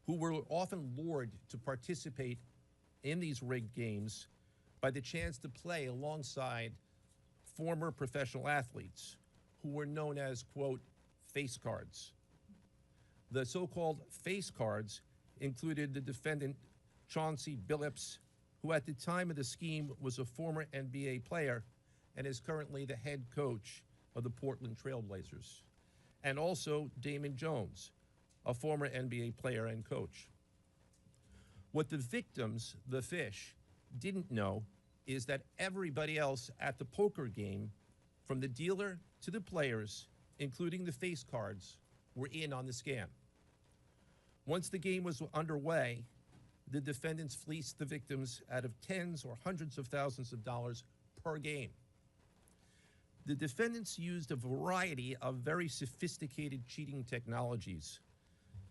who were often lured to participate in these rigged games by the chance to play alongside former professional athletes who were known as, quote, face cards. The so-called face cards included the defendant Chauncey Billups, who at the time of the scheme was a former NBA player and is currently the head coach of the Portland Trail Blazers, and also Damon Jones, a former NBA player and coach. What the victims, the fish, didn't know is that everybody else at the poker game, from the dealer to the players, including the face cards, were in on the scam. Once the game was underway, the defendants fleeced the victims out of tens or hundreds of thousands of dollars per game. The defendants used a variety of very sophisticated cheating technologies,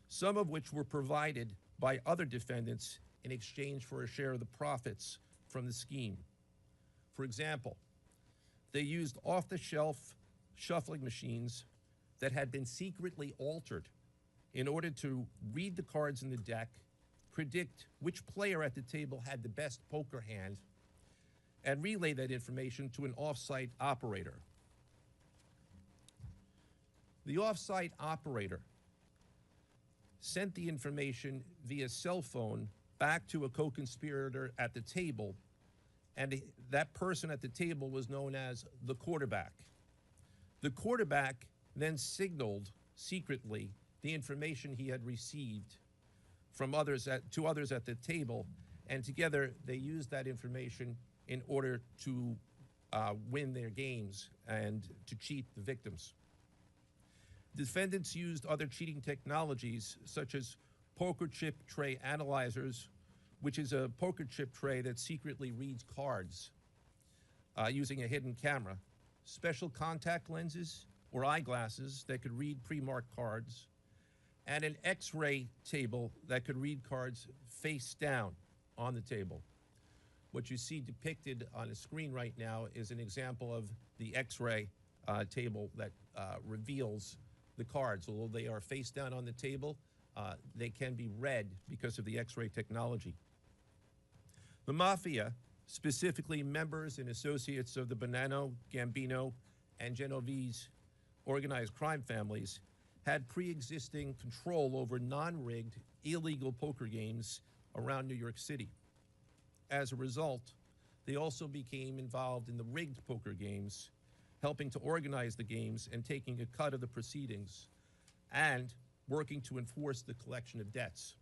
some of which were provided by other defendants in exchange for a share of the profits from the scheme. For example, they used off-the-shelf shuffling machines that had been secretly altered in order to read the cards in the deck, predict which player at the table had the best poker hand, and relay that information to an off-site operator. The off-site operator sent the information via cell phone back to a co-conspirator at the table, and that person at the table was known as the quarterback. The quarterback then signaled secretly the information he had received from others to others at the table, and together they used that information in order to win their games and to cheat the victims. Defendants used other cheating technologies such as poker chip tray analyzers, which is a poker chip tray that secretly reads cards using a hidden camera, special contact lenses or eyeglasses that could read pre-marked cards, and an X-ray table that could read cards face down on the table. What you see depicted on the screen right now is an example of the X-ray table that reveals the cards. Although they are face down on the table, they can be read because of the X-ray technology. The Mafia, specifically members and associates of the Bonanno, Gambino, and Genovese organized crime families, had pre-existing control over non-rigged, illegal poker games around New York City. As a result, they also became involved in the rigged poker games, helping to organize the games and taking a cut of the proceedings, and working to enforce the collection of debts.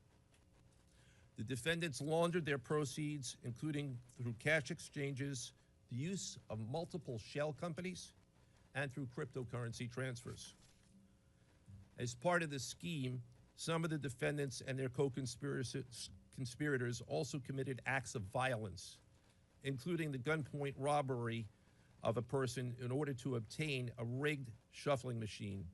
The defendants laundered their proceeds, including through cash exchanges, the use of multiple shell companies, and through cryptocurrency transfers. As part of the scheme, some of the defendants and their co-conspirators also committed acts of violence, including the gunpoint robbery of a person in order to obtain a rigged shuffling machine,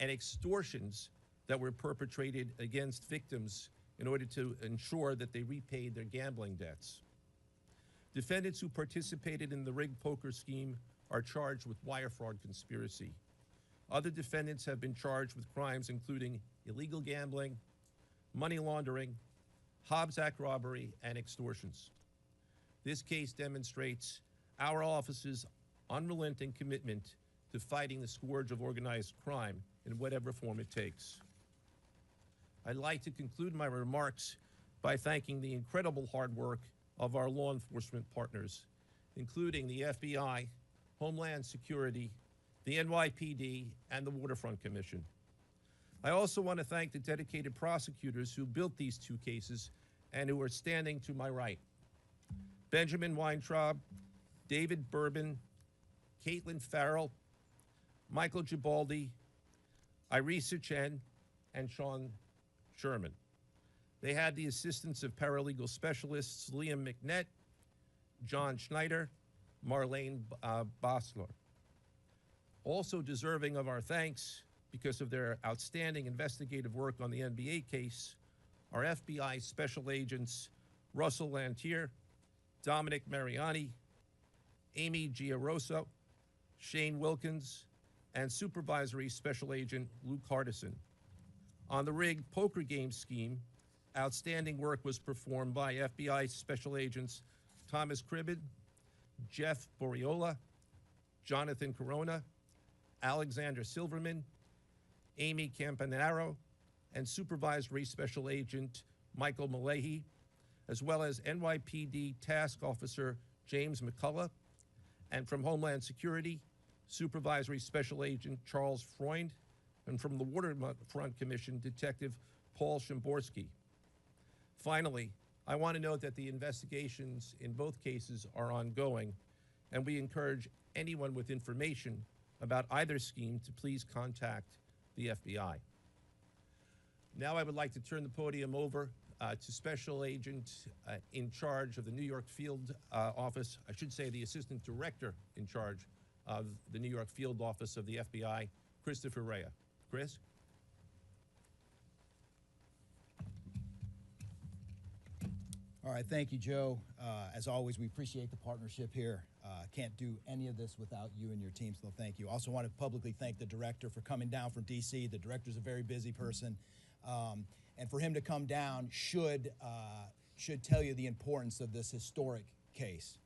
and extortions that were perpetrated against victims in order to ensure that they repaid their gambling debts. Defendants who participated in the rigged poker scheme are charged with wire fraud conspiracy. Other defendants have been charged with crimes including illegal gambling, money laundering, Hobbs Act robbery, and extortions. This case demonstrates our office's unrelenting commitment to fighting the scourge of organized crime in whatever form it takes. I'd like to conclude my remarks by thanking the incredible hard work of our law enforcement partners, including the FBI, Homeland Security, the NYPD, and the Waterfront Commission. I also want to thank the dedicated prosecutors who built these two cases and who are standing to my right. Benjamin Weintraub, David Bourbon, Caitlin Farrell, Michael Gibaldi, Irisa Chen, and Sean Sherman. They had the assistance of paralegal specialists Liam McNett, John Schneider, Marlene Bosler. Also deserving of our thanks because of their outstanding investigative work on the NBA case are FBI Special Agents Russell Lantier, Dominic Mariani, Amy Giaroso, Shane Wilkins, and Supervisory Special Agent Luke Hardison. On the rigged poker game scheme, Outstanding work was performed by FBI Special Agents Thomas Cribbin, Jeff Boriola, Jonathan Corona, Alexander Silverman, Amy Campanaro, and Supervisory Special Agent Michael Malahy, as well as NYPD Task Officer James McCullough, and from Homeland Security, Supervisory Special Agent Charles Freund, and from the Waterfront Commission, Detective Paul Shimborski. Finally, I want to note that the investigations in both cases are ongoing, and we encourage anyone with information about either scheme to please contact the FBI. Now I would like to turn the podium over to Special Agent in charge of the New York Field Office, I should say the Assistant Director in charge of the New York Field Office of the FBI, Christopher Rea. Chris? All right, thank you, Joe. As always, we appreciate the partnership here. Can't do any of this without you and your team, so thank you. Also want to publicly thank the director for coming down from D.C. The director's a very busy person, and for him to come down should tell you the importance of this historic case.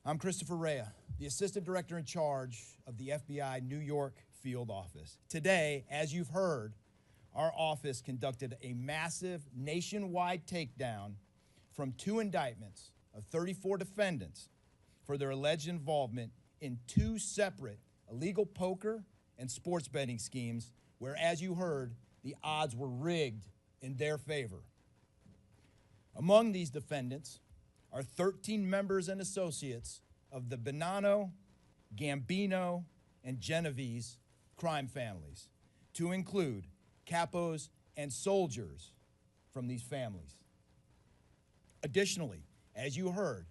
I'm Christopher Rea, the Assistant Director in charge of the FBI New York Field Office. Today, as you've heard, our office conducted a massive nationwide takedown from 2 indictments of 34 defendants for their alleged involvement in 2 separate illegal poker and sports betting schemes where, as you heard, the odds were rigged in their favor. Among these defendants are 13 members and associates of the Bonanno, Gambino, and Genovese crime families, to include capos and soldiers from these families. Additionally, as you heard,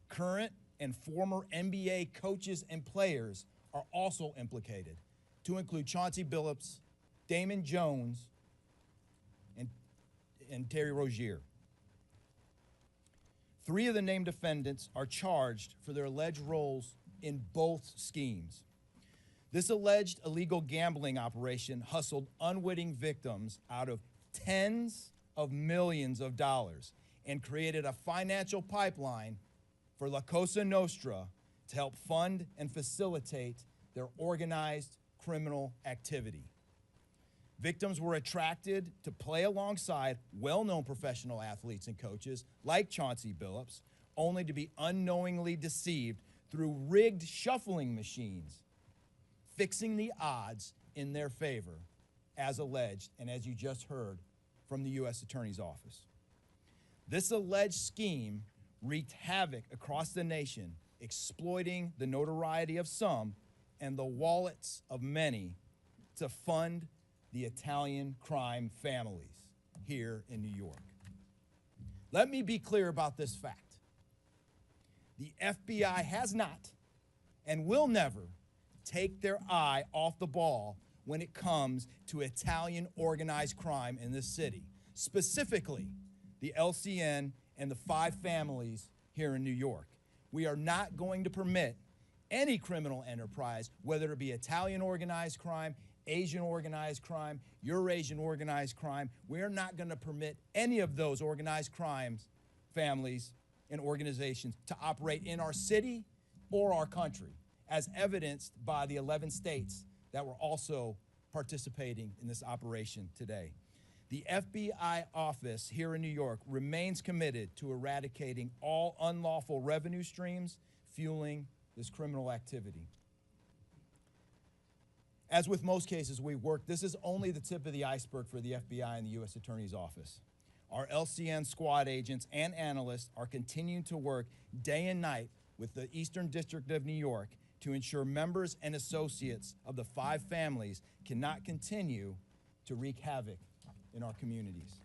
current and former NBA coaches and players are also implicated, to include Chauncey Billups, Damon Jones, and Terry Rozier. 3 of the named defendants are charged for their alleged roles in both schemes. This alleged illegal gambling operation hustled unwitting victims out of tens of millions of dollars and created a financial pipeline for La Cosa Nostra to help fund and facilitate their organized criminal activity. Victims were attracted to play alongside well-known professional athletes and coaches like Chauncey Billups, only to be unknowingly deceived through rigged shuffling machines, fixing the odds in their favor, as alleged, and as you just heard from the U.S. Attorney's Office. This alleged scheme wreaked havoc across the nation, exploiting the notoriety of some and the wallets of many to fund the Italian crime families here in New York. Let me be clear about this fact. The FBI has not and will never take their eye off the ball when it comes to Italian organized crime in this city, specifically the LCN and the 5 families here in New York. We are not going to permit any criminal enterprise, whether it be Italian organized crime, Asian organized crime, Eurasian organized crime. We are not going to permit any of those organized crimes, families, and organizations to operate in our city or our country, as evidenced by the 11 states that were also participating in this operation today. The FBI office here in New York remains committed to eradicating all unlawful revenue streams fueling this criminal activity. As with most cases we work, this is only the tip of the iceberg for the FBI and the U.S. Attorney's Office. Our LCN squad agents and analysts are continuing to work day and night with the Eastern District of New York to ensure members and associates of the 5 families cannot continue to wreak havoc in our communities.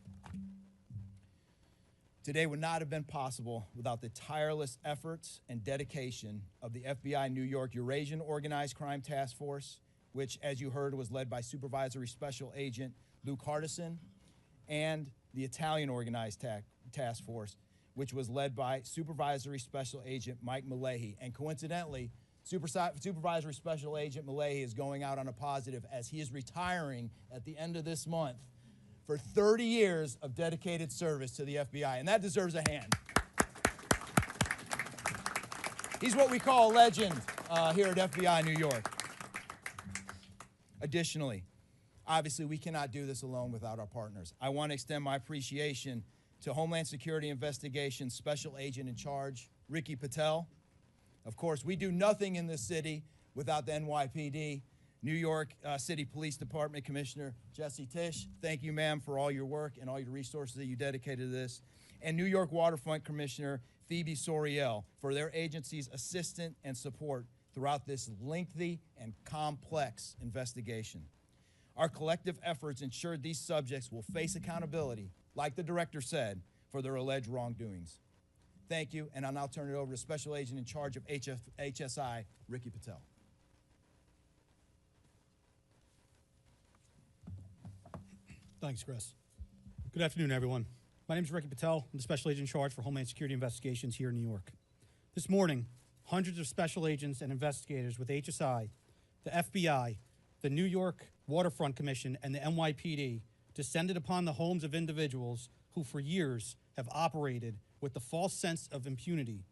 Today would not have been possible without the tireless efforts and dedication of the FBI New York Eurasian Organized Crime Task Force, which, as you heard, was led by Supervisory Special Agent Luke Hardison, and the Italian Organized Task Force, which was led by Supervisory Special Agent Mike Malahy. And coincidentally, Supervisory Special Agent Malahy is going out on a positive as he is retiring at the end of this month for 30 years of dedicated service to the FBI, and that deserves a hand. He's what we call a legend here at FBI New York. Additionally, obviously, we cannot do this alone without our partners. I want to extend my appreciation to Homeland Security Investigations Special Agent in Charge, Ricky Patel. Of course, we do nothing in this city without the NYPD. New York City Police Department Commissioner Jesse Tisch, thank you, ma'am, for all your work and all your resources that you dedicated to this. And New York Waterfront Commissioner Phoebe Soriel for their agency's assistance and support throughout this lengthy and complex investigation. Our collective efforts ensured these subjects will face accountability, like the director said, for their alleged wrongdoings. Thank you, and I'll now turn it over to Special Agent in Charge of HSI, Ricky Patel. Thanks, Chris. Good afternoon, everyone. My name is Ricky Patel. I'm the Special Agent in Charge for Homeland Security Investigations here in New York. This morning, hundreds of special agents and investigators with HSI, the FBI, the New York Waterfront Commission, and the NYPD descended upon the homes of individuals who for years have operated with the false sense of impunity,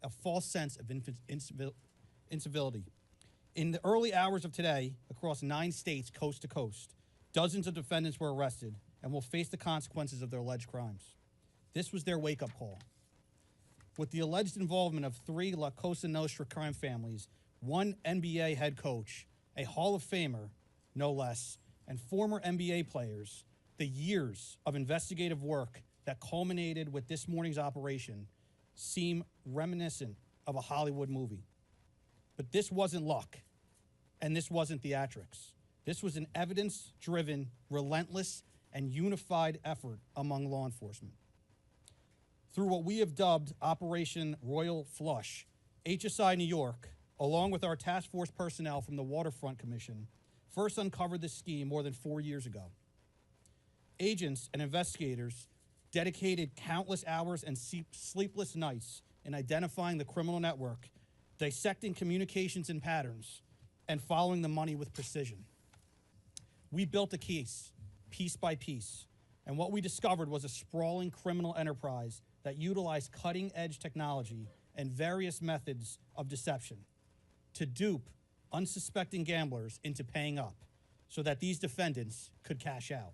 a false sense of incivility. In the early hours of today, across 9 states, coast to coast, dozens of defendants were arrested and will face the consequences of their alleged crimes. This was their wake-up call. With the alleged involvement of 3 La Cosa Nostra crime families, 1 NBA head coach, a Hall of Famer, no less, and former NBA players, the years of investigative work that culminated with this morning's operation seem reminiscent of a Hollywood movie. But this wasn't luck, and this wasn't theatrics. This was an evidence-driven, relentless, and unified effort among law enforcement. Through what we have dubbed Operation Royal Flush, HSI New York, along with our task force personnel from the Waterfront Commission, first uncovered this scheme more than 4 years ago. Agents and investigators dedicated countless hours and sleepless nights in identifying the criminal network, dissecting communications and patterns, and following the money with precision. We built a case, piece by piece, and what we discovered was a sprawling criminal enterprise that utilized cutting-edge technology and various methods of deception to dupe unsuspecting gamblers into paying up so that these defendants could cash out.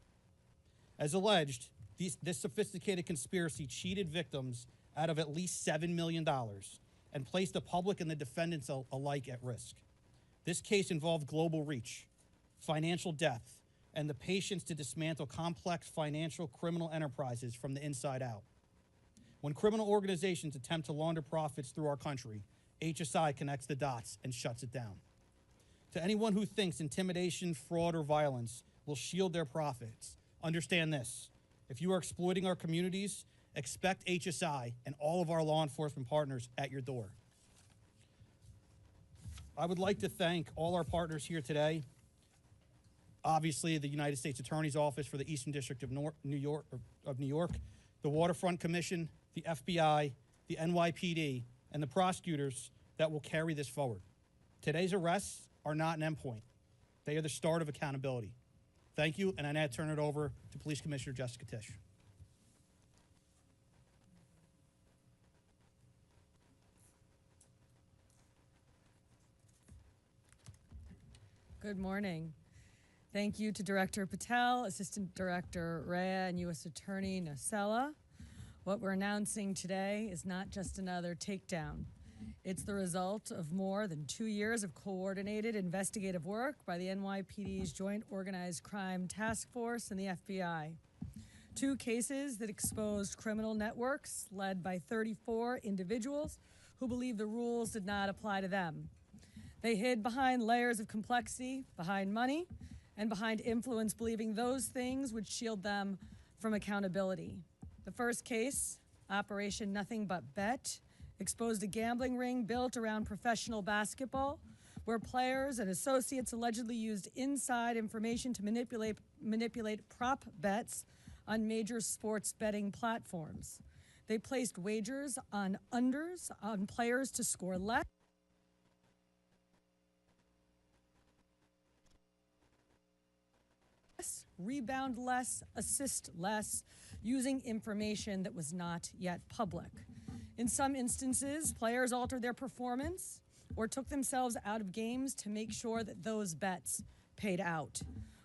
As alleged, this sophisticated conspiracy cheated victims out of at least $7 million and placed the public and the defendants alike at risk. This case involved global reach, financial depth, and the patience to dismantle complex financial criminal enterprises from the inside out. When criminal organizations attempt to launder profits through our country, HSI connects the dots and shuts it down. To anyone who thinks intimidation, fraud, or violence will shield their profits, understand this. If you are exploiting our communities, expect HSI and all of our law enforcement partners at your door. I would like to thank all our partners here today. Obviously, the United States Attorney's Office for the Eastern District of New York, the Waterfront Commission, the FBI, the NYPD, and the prosecutors that will carry this forward. Today's arrests are not an endpoint. They are the start of accountability. Thank you, and I now turn it over to Police Commissioner Jessica Tisch. Good morning. Thank you to Director Patel, Assistant Director Rea, and U.S. Attorney Nocella. What we're announcing today is not just another takedown. It's the result of more than 2 years of coordinated investigative work by the NYPD's Joint Organized Crime Task Force and the FBI. 2 cases that exposed criminal networks led by 34 individuals who believed the rules did not apply to them. They hid behind layers of complexity, behind money, and behind influence, believing those things would shield them from accountability. The first case, Operation Nothing But Bet, exposed a gambling ring built around professional basketball, where players and associates allegedly used inside information to manipulate prop bets on major sports betting platforms. They placed wagers on unders on players to score less. rebound less, assist less, using information that was not yet public. In some instances, players altered their performance or took themselves out of games to make sure that those bets paid out.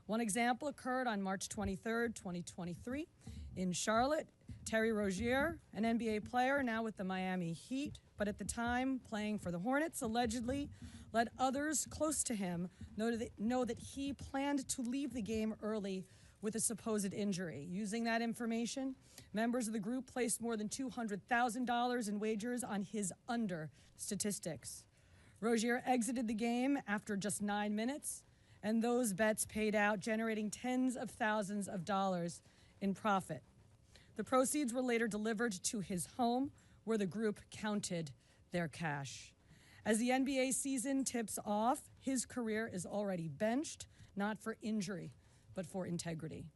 One example occurred on March 23rd, 2023 in Charlotte. Terry Rozier, an NBA player now with the Miami Heat, but at the time playing for the Hornets, allegedly let others close to him know that he planned to leave the game early with a supposed injury. Using that information, members of the group placed more than $200,000 in wagers on his under statistics. Rozier exited the game after just 9 minutes, and those bets paid out, generating tens of thousands of dollars in profit. The proceeds were later delivered to his home, where the group counted their cash. As the NBA season tips off, his career is already benched, not for injury, but for integrity.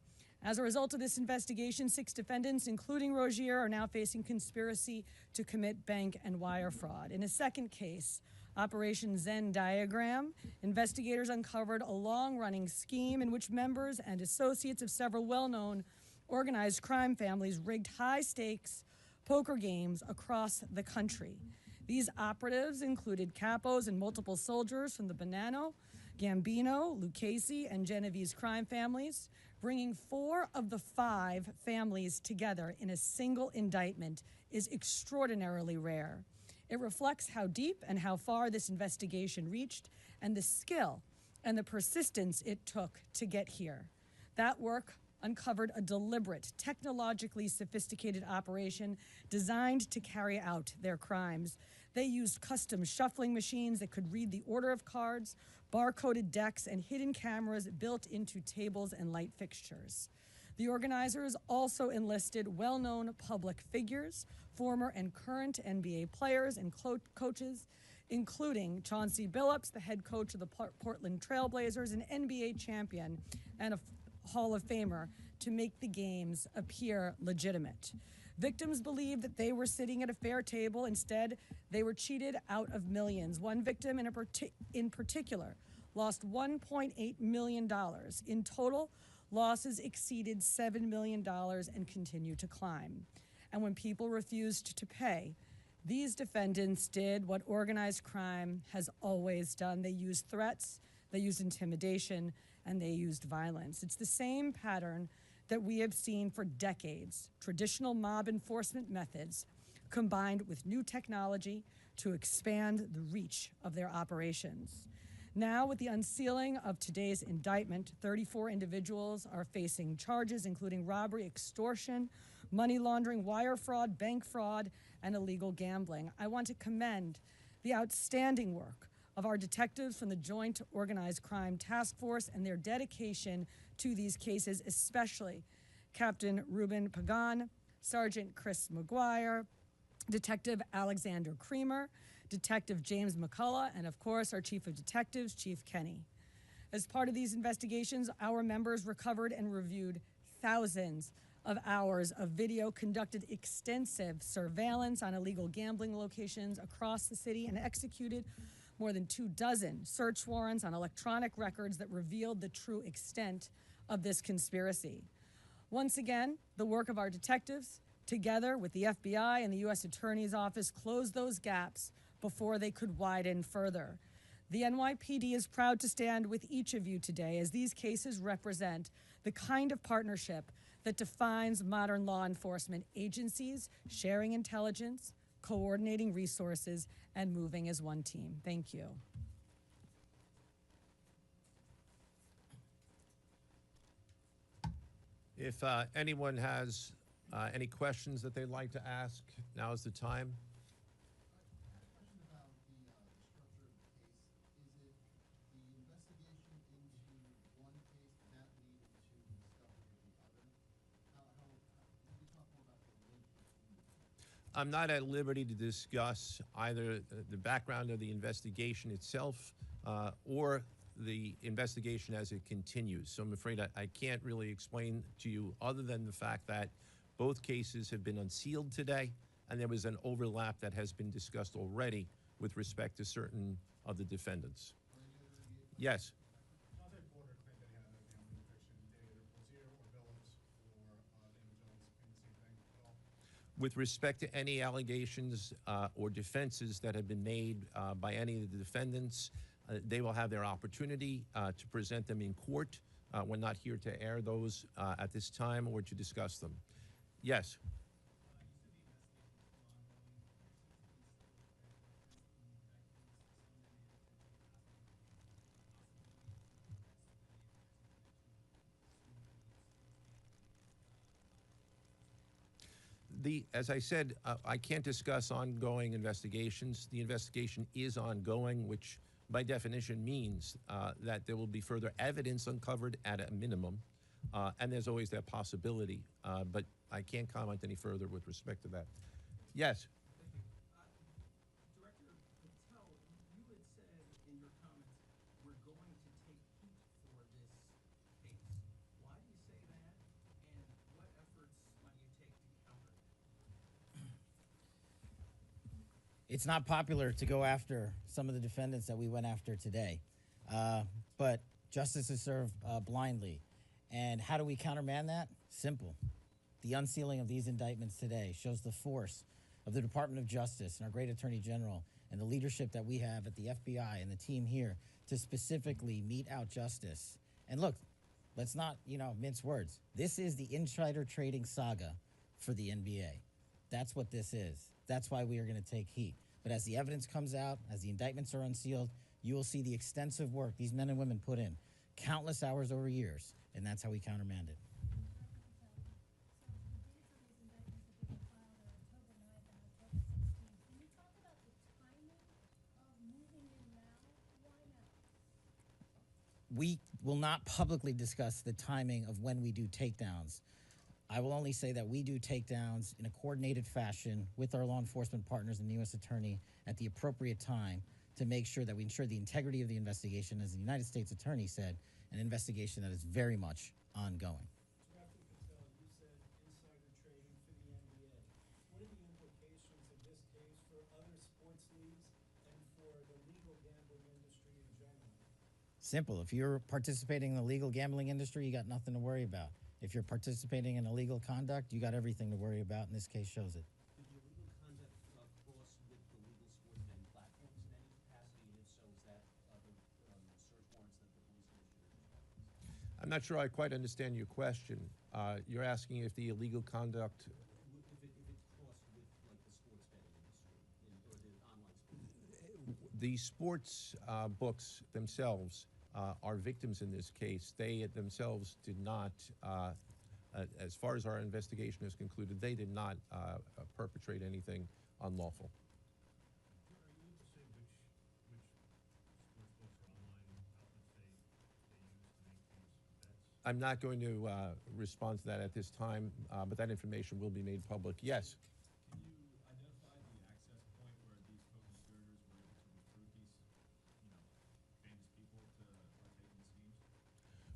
As a result of this investigation, 6 defendants, including Rozier, are now facing conspiracy to commit bank and wire fraud. In a second case, Operation Zen Diagram, investigators uncovered a long-running scheme in which members and associates of several well-known organized crime families rigged high-stakes poker games across the country. These operatives included capos and multiple soldiers from the Bonanno, Gambino, Lucchese, and Genovese crime families. Bringing 4 of the 5 families together in a single indictment is extraordinarily rare. It reflects how deep and how far this investigation reached and the skill and the persistence it took to get here. That work uncovered a deliberate, technologically sophisticated operation designed to carry out their crimes. They used custom shuffling machines that could read the order of cards, barcoded decks, and hidden cameras built into tables and light fixtures. The organizers also enlisted well-known public figures, former and current NBA players and coaches, including Chauncey Billups, the head coach of the Portland Trail Blazers, an NBA champion and a Hall of Famer, to make the games appear legitimate. Victims believed that they were sitting at a fair table. Instead, they were cheated out of millions. One victim in particular lost $1.8 million. In total, losses exceeded $7 million and continue to climb. And when people refused to pay, these defendants did what organized crime has always done. They used threats, they used intimidation, and they used violence. It's the same pattern that we have seen for decades: traditional mob enforcement methods combined with new technology to expand the reach of their operations. Now, with the unsealing of today's indictment, 34 individuals are facing charges including robbery, extortion, money laundering, wire fraud, bank fraud, and illegal gambling. I want to commend the outstanding work of our detectives from the Joint Organized Crime Task Force and their dedication to these cases, especially Captain Ruben Pagan, Sergeant Chris McGuire, Detective Alexander Creamer, Detective James McCullough, and of course our Chief of Detectives, Chief Kenny. As part of these investigations, our members recovered and reviewed thousands of hours of video, conducted extensive surveillance on illegal gambling locations across the city, and executed more than 24 search warrants on electronic records that revealed the true extent of this conspiracy. Once again, the work of our detectives, together with the FBI and the U.S. Attorney's Office, closed those gaps before they could widen further. The NYPD is proud to stand with each of you today, as these cases represent the kind of partnership that defines modern law enforcement agencies, sharing intelligence, coordinating resources, and moving as one team. Thank you. If anyone has any questions that they'd like to ask, now is the time. I'm not at liberty to discuss either the background of the investigation itself or the investigation as it continues. So I'm afraid I can't really explain to you other than the fact that both cases have been unsealed today, and there was an overlap that has been discussed already with respect to certain of the defendants. Yes. With respect to any allegations or defenses that have been made by any of the defendants, they will have their opportunity to present them in court. We're not here to air those at this time or to discuss them. Yes. As I said, I can't discuss ongoing investigations. The investigation is ongoing, which by definition means that there will be further evidence uncovered at a minimum, and there's always that possibility, but I can't comment any further with respect to that. Yes? Thank you. Director Patel, you had said in your comments, we're going to take heat for this case. Why do you say that, and what efforts might you take to counter it? It's not popular to go after some of the defendants that we went after today, but justice is served blindly. And how do we countermand that? Simple. The unsealing of these indictments today shows the force of the Department of Justice and our great Attorney General and the leadership that we have at the FBI and the team here to specifically mete out justice. And look, let's not, mince words. This is the insider trading saga for the NBA. That's what this is. That's why we are going to take heat. But as the evidence comes out, as the indictments are unsealed, you will see the extensive work these men and women put in, countless hours over years, and that's how we countermand it. We will not publicly discuss the timing of when we do takedowns. I will only say that we do takedowns in a coordinated fashion with our law enforcement partners and the U.S. Attorney at the appropriate time to make sure that we ensure the integrity of the investigation, as the United States Attorney said, an investigation that is very much ongoing. Director Patel, you said insider trading for the NBA. What are the implications of this case for other sports leagues and for the legal gambling industry in general? Simple. If you're participating in the legal gambling industry, you got nothing to worry about. If you're participating in illegal conduct, you got everything to worry about, and this case shows it. Did the illegal conduct cross with the legal sports betting platforms in any capacity? And if so, is that the search warrants that the police issued? I'm not sure I quite understand your question. You're asking if the illegal conduct. If it crossed with like the sports betting industry or the online sports. The sports books themselves are victims in this case. They themselves did not, as far as our investigation is concluded, they did not perpetrate anything unlawful. Are you able to say which sports books or online outlets they use to make these bets? I'm not going to respond to that at this time, but that information will be made public. Yes? Can you identify the access point where these co-conspirators were able to recruit these, famous people to partake in schemes?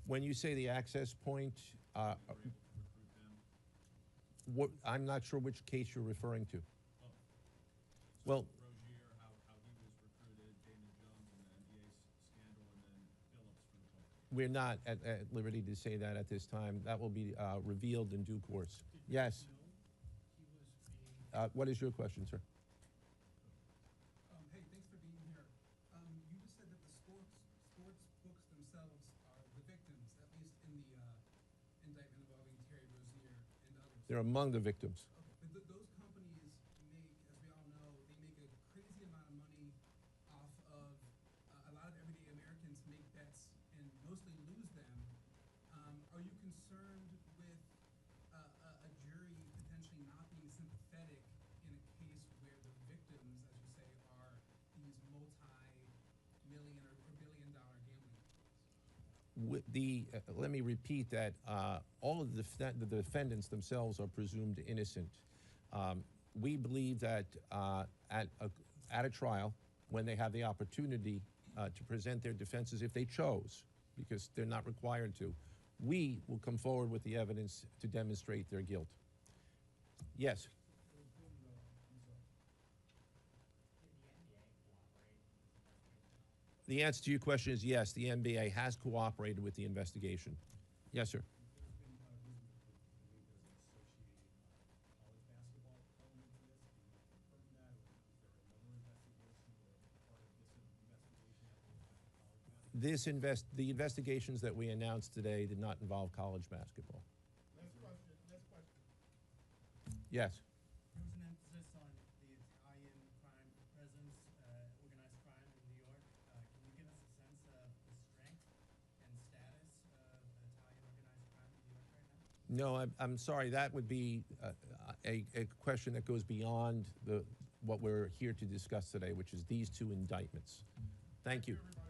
When you say the access point, Were able to recruit them? I'm not sure which case you're referring to. So Well, Rozier, how he was recruited, Damon Jones and the NBA scandal, and then Billups for the poker. we're not at liberty to say that at this time. That will be revealed in due course. Yes? He was being What is your question, sir? Hey, thanks for being here. You just said that the sports books themselves are the victims, at least in the indictment involving Terry Rozier and others. They're among the victims. Okay, but those companies make, as we all know, they make a crazy amount of money off of a lot of everyday Americans make bets and mostly lose them. Are you concerned with a jury potentially not being sympathetic in a case where the victims, as you say, are these multi-million or billion-dollar gambling companies? Let me repeat that all of the defendants themselves are presumed innocent. We believe that at a trial, when they have the opportunity to present their defenses, if they chose, because they're not required to, we will come forward with the evidence to demonstrate their guilt. Yes? The answer to your question is yes, the NBA has cooperated with the investigation. Yes, sir. the investigations that we announced today did not involve college basketball. Last question, last question. Yes. There was an emphasis on the Italian crime presence, organized crime in New York. Can you give us a sense of the strength and status of Italian organized crime in New York right now? No, I'm sorry. That would be a question that goes beyond what we're here to discuss today, which is these two indictments. Thank you. Everybody.